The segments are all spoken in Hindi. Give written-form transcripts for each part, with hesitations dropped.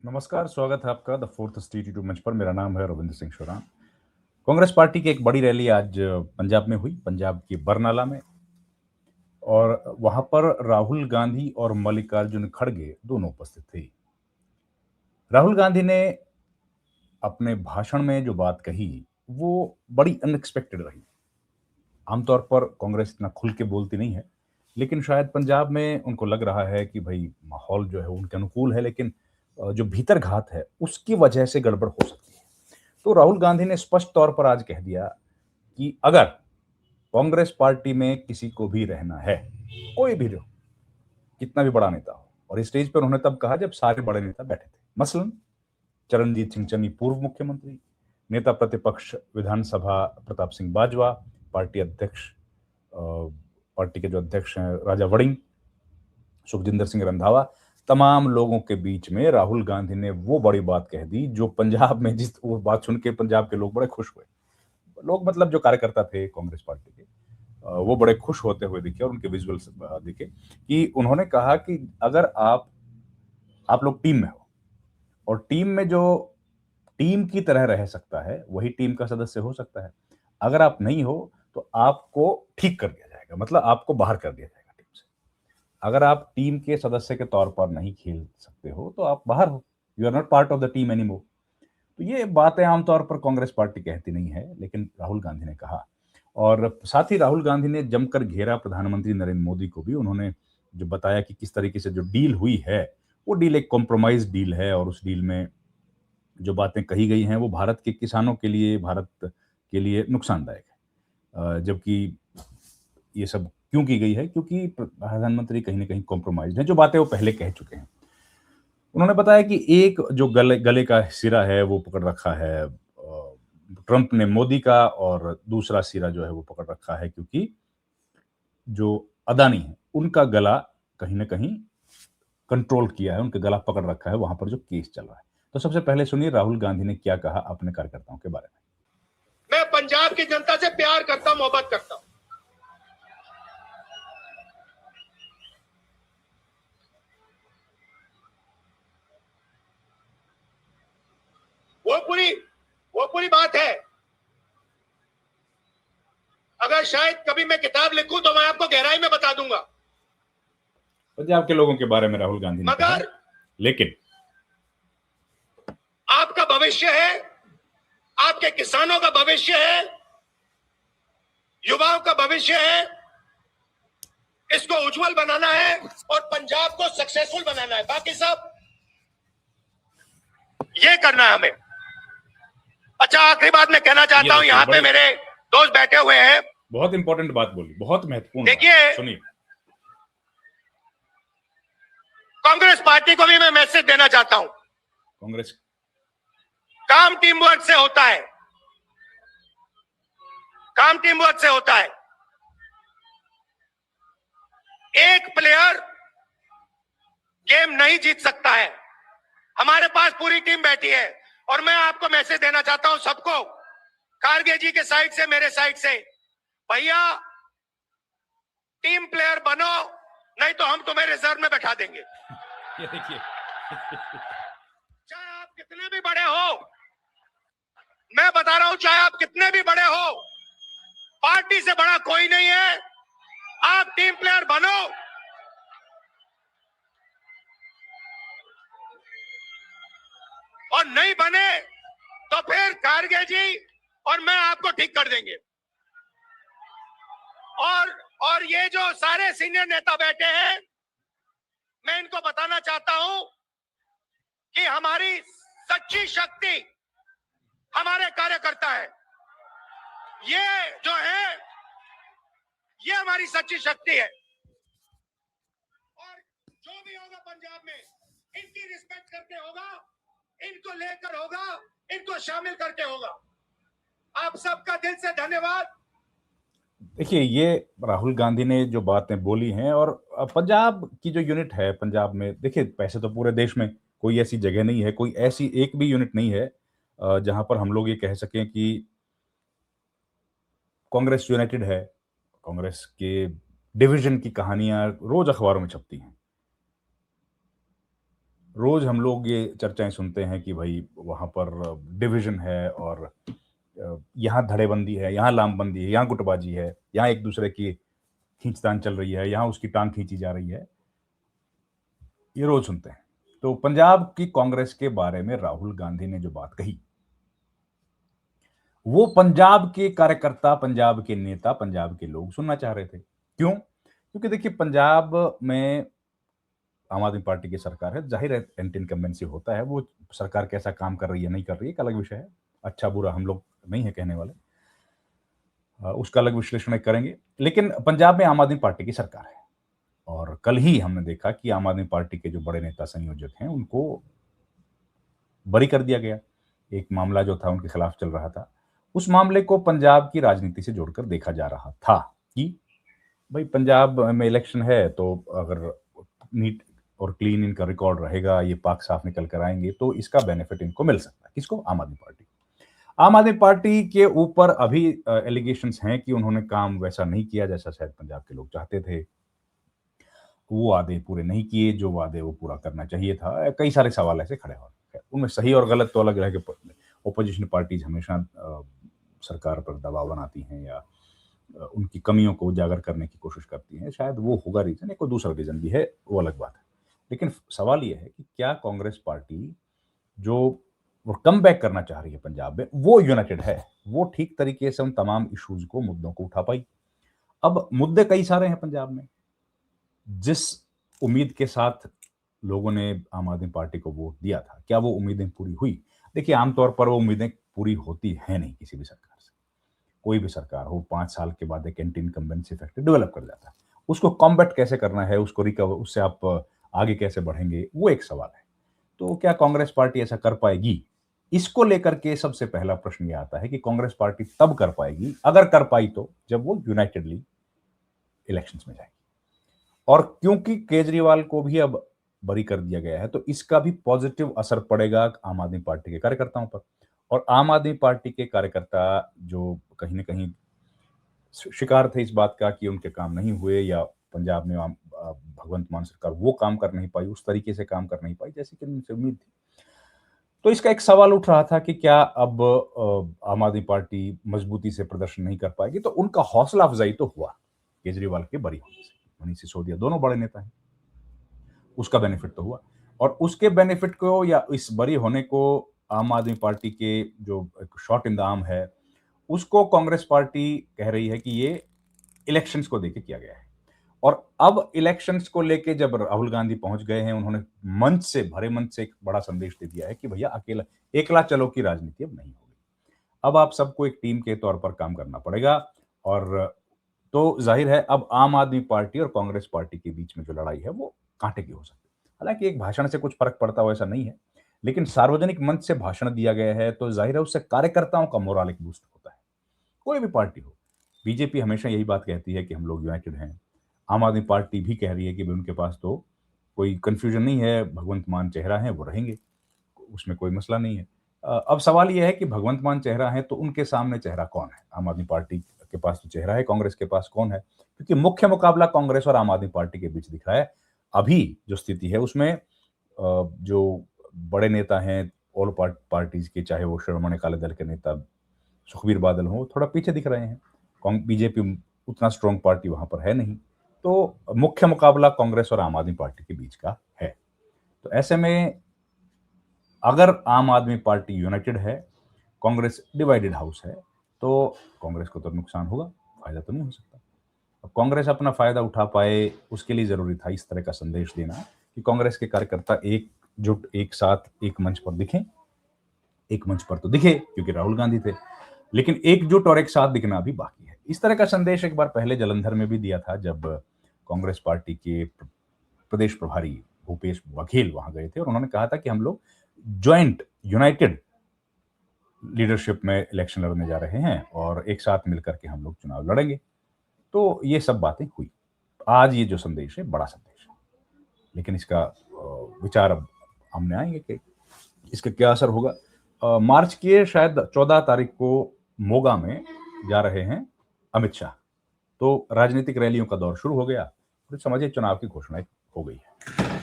नमस्कार, स्वागत है आपका द फोर्थ स्टेट यूट्यूब मंच पर। मेरा नाम है रविंद्र सिंह शोरान। कांग्रेस पार्टी की एक बड़ी रैली आज पंजाब में हुई, पंजाब के बरनाला में। और वहां पर राहुल गांधी और मल्लिकार्जुन खड़गे दोनों उपस्थित थे। राहुल गांधी ने अपने भाषण में जो बात कही, वो बड़ी अनएक्सपेक्टेड रही। आमतौर पर कांग्रेस इतना खुल के बोलती नहीं है, लेकिन शायद पंजाब में उनको लग रहा है कि भाई माहौल जो है उनके अनुकूल है, लेकिन जो भीतर घात है उसकी वजह से गड़बड़ हो सकती है। तो राहुल गांधी ने स्पष्ट तौर पर आज कह दिया कि अगर कांग्रेस पार्टी में किसी को भी रहना है, कोई भी हो, कितना भी बड़ा नेता हो, और इस स्टेज पर उन्होंने तब कहा जब सारे बड़े नेता बैठे थे, मसलन चरणजीत सिंह चन्नी पूर्व मुख्यमंत्री, नेता प्रतिपक्ष विधानसभा प्रताप सिंह बाजवा, पार्टी अध्यक्ष पार्टी के जो अध्यक्ष हैं राजा वड़िंग, सुखजिंदर सिंह रंधावा, तमाम लोगों के बीच में राहुल गांधी ने वो बड़ी बात कह दी जो पंजाब में, जिस वो बात सुन के पंजाब के लोग बड़े खुश हुए। लोग मतलब जो कार्यकर्ता थे कांग्रेस पार्टी के, वो बड़े खुश होते हुए दिखे और उनके विजुअल्स दिखे कि उन्होंने कहा कि अगर आप लोग टीम में हो और टीम में जो टीम की तरह रह सकता है वही टीम का सदस्य हो सकता है। अगर आप नहीं हो तो आपको ठीक कर दिया जाएगा, मतलब आपको बाहर कर दिया जाएगा टीम से। अगर आप टीम के सदस्य के तौर पर नहीं खेल सकते हो तो आप बाहर हो, you are not part of the team anymore. तो ये बातें आमतौर पर कांग्रेस पार्टी कहती नहीं है, लेकिन राहुल गांधी ने कहा। और साथ ही राहुल गांधी ने जमकर घेरा प्रधानमंत्री नरेंद्र मोदी को भी। उन्होंने जो बताया कि किस तरीके से जो डील हुई है वो डील एक कॉम्प्रोमाइज डील है, और उस डील में जो बातें कही गई हैं वो भारत के किसानों के लिए, भारत के लिए नुकसानदायक है। जबकि ये सब क्यों की गई है, क्योंकि प्रधानमंत्री कहीं ना कहीं कॉम्प्रोमाइज है, जो बातें वो पहले कह चुके हैं। उन्होंने बताया कि एक जो गले गले का सिरा है वो पकड़ रखा है ट्रंप ने मोदी का, और दूसरा सिरा जो है वो पकड़ रखा है क्योंकि जो अदानी है उनका गला कहीं ना कहीं कंट्रोल किया है, उनका गला पकड़ रखा है वहां पर जो केस चल रहा है। तो सबसे पहले सुनिए राहुल गांधी ने क्या कहा अपने कार्यकर्ताओं के बारे में। मैं पंजाब की जनता से प्यार करता हूं, मोहब्बत करता हूं। वो पूरी बात है। अगर शायद कभी मैं किताब लिखूं तो मैं आपको गहराई में बता दूंगा। पंजाब के लोगों के बारे में राहुल गांधी ने कहा, मगर लेकिन आपका भविष्य है, आपके किसानों का भविष्य है, युवाओं का भविष्य है, इसको उज्जवल बनाना है और पंजाब को सक्सेसफुल बनाना है। बाकी सब ये करना है हमें। अच्छा, आखिरी बात मैं कहना चाहता हूं, यहां पे मेरे दोस्त बैठे हुए हैं। बहुत इंपॉर्टेंट बात बोली, बहुत महत्वपूर्ण। देखिए, सुनिए, कांग्रेस पार्टी को भी मैं मैसेज देना चाहता हूं। कांग्रेस काम टीम वर्क से होता है, काम टीम वर्क से होता है। एक प्लेयर गेम नहीं जीत सकता है। हमारे पास पूरी टीम बैठी है और मैं आपको मैसेज देना चाहता हूं सबको, खारगे जी के साइड से, मेरे साइड से, भैया टीम प्लेयर बनो, नहीं तो हम तुम्हें रिजर्व में बैठा देंगे। ये देखिए चाहे आप कितने भी बड़े हो, मैं बता रहा हूं, चाहे आप कितने भी बड़े हो, पार्टी से बड़ा कोई नहीं है। आप टीम प्लेयर बनो और नहीं बने तो फिर खारगे जी और मैं आपको ठीक कर देंगे। और ये जो सारे सीनियर नेता बैठे हैं, मैं इनको बताना चाहता हूं कि हमारी सच्ची शक्ति हमारे कार्यकर्ता है। ये जो है, ये हमारी सच्ची शक्ति है। और जो भी होगा पंजाब में, इनकी रिस्पेक्ट करके होगा, इनको लेकर होगा, इनको शामिल करके होगा। आप सबका दिल से धन्यवाद। देखिए, ये राहुल गांधी ने जो बातें बोली हैं, और पंजाब की जो यूनिट है, पंजाब में देखिए, पैसे तो पूरे देश में कोई ऐसी जगह नहीं है, कोई ऐसी एक भी यूनिट नहीं है जहां पर हम लोग ये कह सकें कि कांग्रेस यूनाइटेड है। कांग्रेस के डिवीजन की कहानियां रोज अखबारों में छपती हैं। रोज हम लोग ये चर्चाएं सुनते हैं कि भाई वहां पर डिवीजन है और यहाँ धड़ेबंदी है, यहाँ लामबंदी है, यहाँ गुटबाजी है, यहाँ एक दूसरे की खींचतान चल रही है, यहाँ उसकी टांग खींची जा रही है। ये रोज सुनते हैं। तो पंजाब की कांग्रेस के बारे में राहुल गांधी ने जो बात कही, वो पंजाब के कार्यकर्ता, पंजाब के नेता, पंजाब के लोग सुनना चाह रहे थे। क्यों? क्योंकि देखिए, पंजाब में आम आदमी पार्टी की सरकार है, जाहिर है एंटी इनकम्बेंसी होता है। वो सरकार कैसा काम कर रही है, नहीं कर रही है, एक अलग विषय है। अच्छा बुरा हम लोग नहीं है कहने वाले, उसका अलग विश्लेषण करेंगे। लेकिन पंजाब में आम आदमी पार्टी की सरकार है और कल ही हमने देखा कि आम आदमी पार्टी के जो बड़े नेता संयोजक हैं, उनको बरी कर दिया गया। एक मामला जो था उनके खिलाफ चल रहा था, उस मामले को पंजाब की राजनीति से जोड़कर देखा जा रहा था कि भाई पंजाब में इलेक्शन है, तो अगर नीट और क्लीन इनका रिकॉर्ड रहेगा, ये पाक साफ निकल कर आएंगे, तो इसका बेनिफिट इनको मिल सकता है। किसको? आम आदमी पार्टी। आम आदमी पार्टी के ऊपर अभी एलिगेशंस हैं कि उन्होंने काम वैसा नहीं किया जैसा शायद पंजाब के लोग चाहते थे। वो वादे पूरे नहीं किए जो वादे वो पूरा करना चाहिए था। कई सारे सवाल ऐसे खड़े हो रहे हैं। उनमें सही और गलत तो अलग रह के ओपोजिशन पार्टीज हमेशा सरकार पर दबाव बनाती हैं या उनकी कमियों को उजागर करने की कोशिश करती हैं। शायद वो होगा रीजन, कोई दूसरा रीजन भी है, वो अलग बात है। लेकिन सवाल ये है कि क्या कांग्रेस पार्टी जो वो कम बैक करना चाह रही है पंजाब में, वो यूनाइटेड है, वो ठीक तरीके से उन तमाम इश्यूज को, मुद्दों को उठा पाई? अब मुद्दे कई सारे हैं पंजाब में। जिस उम्मीद के साथ लोगों ने आम आदमी पार्टी को वोट दिया था, क्या वो उम्मीदें पूरी हुई? देखिए, आमतौर पर वो उम्मीदें पूरी होती है नहीं किसी भी सरकार से। कोई भी सरकार हो, 5 साल के बाद एक एंटी इनकम्बेंसी फैक्टर डेवलप कर जाता है। उसको कॉम्बैट कैसे करना है, उसको रिकवर, उससे आप आगे कैसे बढ़ेंगे, वो एक सवाल है। तो क्या कांग्रेस पार्टी ऐसा कर पाएगी? इसको लेकर के सबसे पहला प्रश्न ये आता है कि कांग्रेस पार्टी तब कर पाएगी, अगर कर पाई तो, जब वो यूनाइटेडली इलेक्शंस में जाएगी। और क्योंकि केजरीवाल को भी अब बरी कर दिया गया है, तो इसका भी पॉजिटिव असर पड़ेगा आम आदमी पार्टी के कार्यकर्ताओं पर। और आम आदमी पार्टी के कार्यकर्ता जो कहीं ना कहीं शिकार थे इस बात का कि उनके काम नहीं हुए, या पंजाब में भगवंत मान सरकार वो काम कर नहीं पाई, उस तरीके से काम कर नहीं पाई जैसे कि उनसे उम्मीद थी। तो इसका एक सवाल उठ रहा था कि क्या अब आम आदमी पार्टी मजबूती से प्रदर्शन नहीं कर पाएगी? तो उनका हौसला अफजाई तो हुआ केजरीवाल के बरी होने से। मनीष सिसोदिया दोनों बड़े नेता हैं, उसका बेनिफिट तो हुआ। और उसके बेनिफिट को या इस बरी होने को आम आदमी पार्टी के जो एक शॉट इन द आर्म है, उसको कांग्रेस पार्टी कह रही है कि ये इलेक्शंस को देके किया गया है। और अब इलेक्शंस को लेके जब राहुल गांधी पहुंच गए हैं, उन्होंने मंच से, भरे मंच से एक बड़ा संदेश दे दिया है कि भैया अकेला एकला चलो की राजनीति अब नहीं होगी। अब आप सबको एक टीम के तौर पर काम करना पड़ेगा। और तो जाहिर है अब आम आदमी पार्टी और कांग्रेस पार्टी के बीच में जो लड़ाई है वो कांटे की हो सकती है। हालांकि एक भाषण से कुछ फर्क पड़ता हो ऐसा नहीं है, लेकिन सार्वजनिक मंच से भाषण दिया गया है तो जाहिर है उससे कार्यकर्ताओं का मोराल एक बूस्ट होता है। कोई भी पार्टी हो, बीजेपी हमेशा यही बात कहती है कि हम लोग यूनाइटेड हैं। आम आदमी पार्टी भी कह रही है कि भाई उनके पास तो कोई कंफ्यूजन नहीं है, भगवंत मान चेहरा है, वो रहेंगे, उसमें कोई मसला नहीं है। अब सवाल यह है कि भगवंत मान चेहरा है तो उनके सामने चेहरा कौन है? आम आदमी पार्टी के पास तो चेहरा है, कांग्रेस के पास कौन है? क्योंकि मुख्य मुकाबला कांग्रेस और आम आदमी पार्टी के बीच दिख रहा है। अभी जो स्थिति है उसमें जो बड़े नेता हैं ऑल पार्टीज के, चाहे वो शिरोमणि अकाली दल के नेता सुखबीर बादल हो, थोड़ा पीछे दिख रहे हैं। बीजेपी उतना स्ट्रॉन्ग पार्टी वहां पर है नहीं। तो मुख्य मुकाबला कांग्रेस और आम आदमी पार्टी के बीच का है। तो ऐसे में अगर आम आदमी पार्टी यूनाइटेड है, कांग्रेस डिवाइडेड हाउस है, तो कांग्रेस को तो नुकसान होगा, फायदा तो नहीं हो सकता। अब कांग्रेस अपना फायदा उठा पाए, उसके लिए जरूरी था इस तरह का संदेश देना कि कांग्रेस के कार्यकर्ता एकजुट, एक साथ, एक मंच पर दिखें। एक मंच पर तो दिखे क्योंकि राहुल गांधी थे, लेकिन एकजुट और एक साथ दिखना भी बाकी है। इस तरह का संदेश एक बार पहले जलंधर में भी दिया था, जब कांग्रेस पार्टी के प्रदेश प्रभारी भूपेश बघेल वहां गए थे और उन्होंने कहा था कि हम लोग ज्वाइंट यूनाइटेड लीडरशिप में इलेक्शन लड़ने जा रहे हैं और एक साथ मिलकर के हम लोग चुनाव लड़ेंगे। तो ये सब बातें हुई। आज ये जो संदेश है, बड़ा संदेश है, लेकिन इसका विचार अब हमने आएंगे कि इसका क्या असर होगा। मार्च के शायद 14 तारीख को मोगा में जा रहे हैं अमित शाह, तो राजनीतिक रैलियों का दौर शुरू हो गया। तो समझिए चुनाव की घोषणा हो गई है।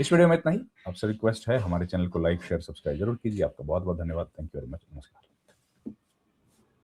इस वीडियो में इतना ही। आपसे रिक्वेस्ट है हमारे चैनल को लाइक शेयर सब्सक्राइब जरूर कीजिए। आपका बहुत बहुत धन्यवाद। Thank you very much. नमस्कार।